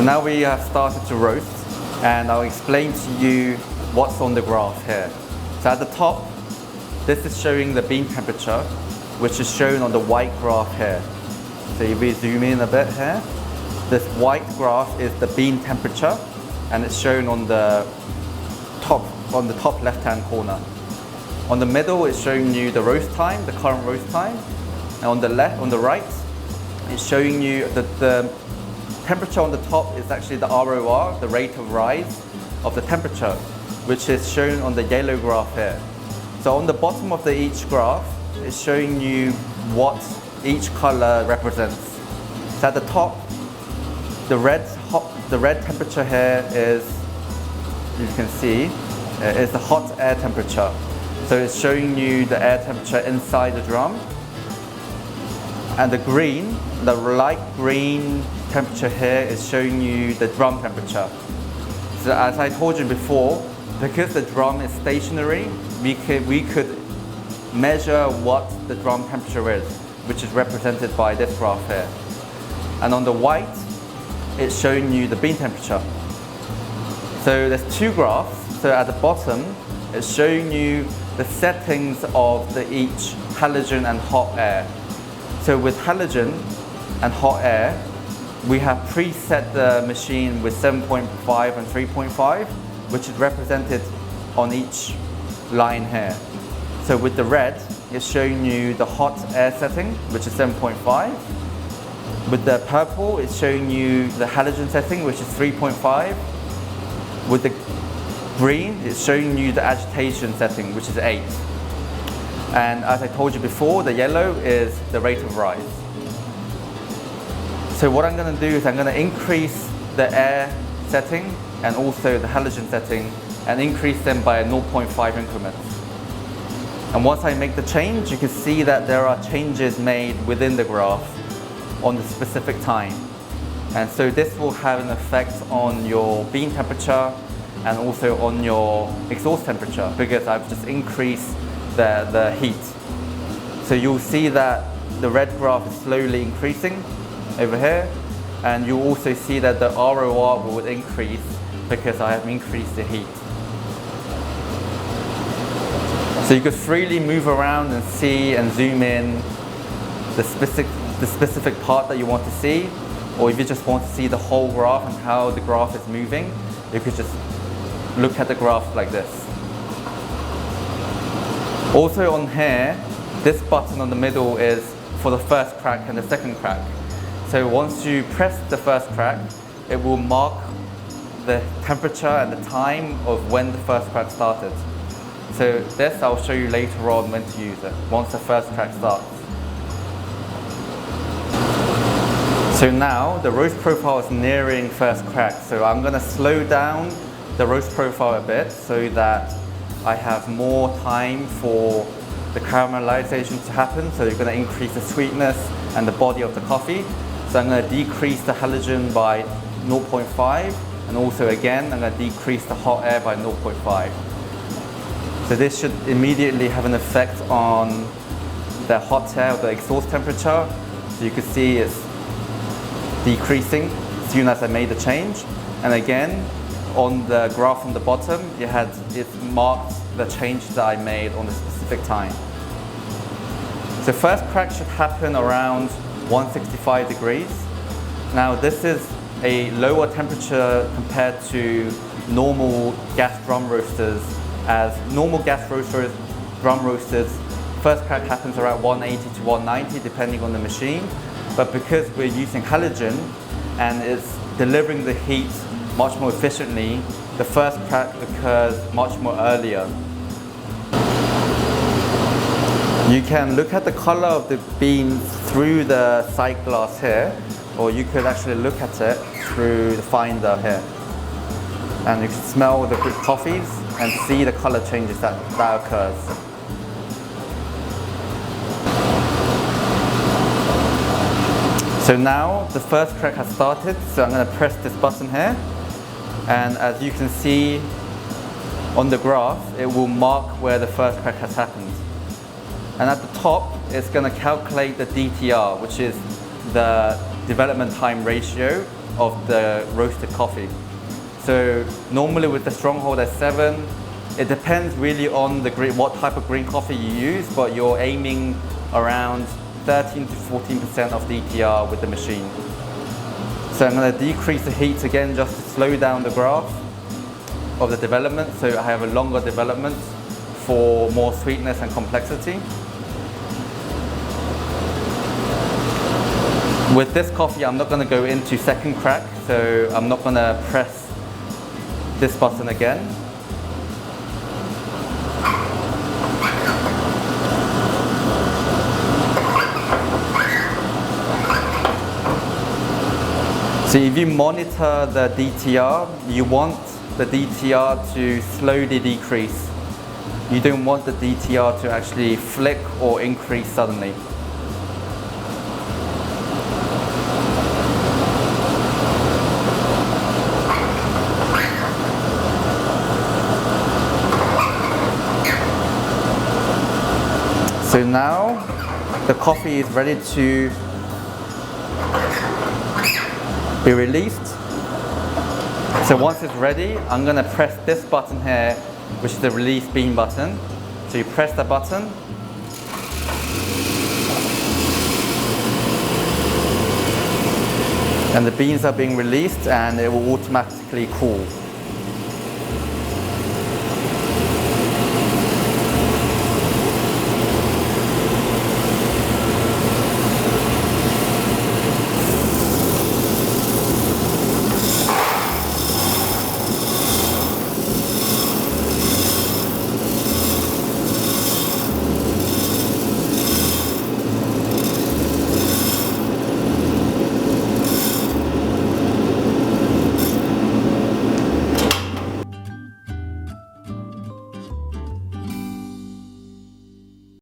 now we have started to roast, and I'll explain to you what's on the graph here. So at the top, this is showing the bean temperature, which is shown on the white graph here. So if we zoom in a bit here, this white graph is the bean temperature, and it's shown on the top left-hand corner. On the middle, it's showing you the roast time, the current roast time, and on the right, it's showing you that the temperature on the top is actually the ROR, the rate of rise of the temperature, which is shown on the yellow graph here. So on the bottom of each graph, it's showing you what each color represents. So at the top, the red temperature here is, you can see, is the hot air temperature. So it's showing you the air temperature inside the drum. And the green, the light green temperature here is showing you the drum temperature. So as I told you before, because the drum is stationary, we could measure what the drum temperature is, which is represented by this graph here. And on the white, it's showing you the bean temperature. So there's two graphs. So at the bottom, it's showing you the settings of each halogen and hot air. So with halogen and hot air, we have preset the machine with 7.5 and 3.5, which is represented on each line here. So with the red, it's showing you the hot air setting, which is 7.5. With the purple, it's showing you the halogen setting, which is 3.5. With the green, it's showing you the agitation setting, which is 8. And as I told you before, the yellow is the rate of rise. So what I'm going to do is I'm going to increase the air setting and also the halogen setting and increase them by a 0.5 increments. And once I make the change, you can see that there are changes made within the graph on the specific time. And so this will have an effect on your bean temperature and also on your exhaust temperature, because I've just increased the heat. So you'll see that the red graph is slowly increasing over here, and you'll also see that the ROR will increase because I have increased the heat. So you could freely move around and see and zoom in the specific part that you want to see, or if you just want to see the whole graph and how the graph is moving, you could just look at the graph like this. Also on here, this button on the middle is for the first crack and the second crack. So once you press the first crack, it will mark the temperature and the time of when the first crack started. So this I'll show you later on when to use it, once the first crack starts. So now the roast profile is nearing first crack, so I'm going to slow down the roast profile a bit so that I have more time for the caramelization to happen. So you're going to increase the sweetness and the body of the coffee. So I'm going to decrease the halogen by 0.5, and also again I'm going to decrease the hot air by 0.5. So this should immediately have an effect on the hot air, the exhaust temperature. So you can see it's decreasing as soon as I made the change. And again, on the graph on the bottom, it marked the change that I made on a specific time. So first crack should happen around 165 degrees. Now this is a lower temperature compared to normal gas drum roasters, as normal gas drum roasters, first crack happens around 180 to 190 depending on the machine. But because we're using halogen and it's delivering the heat much more efficiently, the first crack occurs much more earlier. You can look at the color of the beans through the sight glass here, or you could actually look at it through the finder here. And you can smell the coffees and see the color changes that occurs. So now the first crack has started, so I'm going to press this button here, and as you can see on the graph, it will mark where the first crack has happened. And at the top, it's going to calculate the DTR, which is the development time ratio of the roasted coffee. So normally with the Stronghold S7, it depends really on what type of green coffee you use, but you're aiming around 13 to 14% of DTR with the machine. So I'm going to decrease the heat again just to slow down the graph of the development, so I have a longer development for more sweetness and complexity. With this coffee, I'm not going to go into second crack, so I'm not going to press this button again. So if you monitor the DTR, you want the DTR to slowly decrease. You don't want the DTR to actually flick or increase suddenly. So now the coffee is ready to be released. So once it's ready, I'm going to press this button here, which is the release bean button. So you press the button. And the beans are being released and it will automatically cool.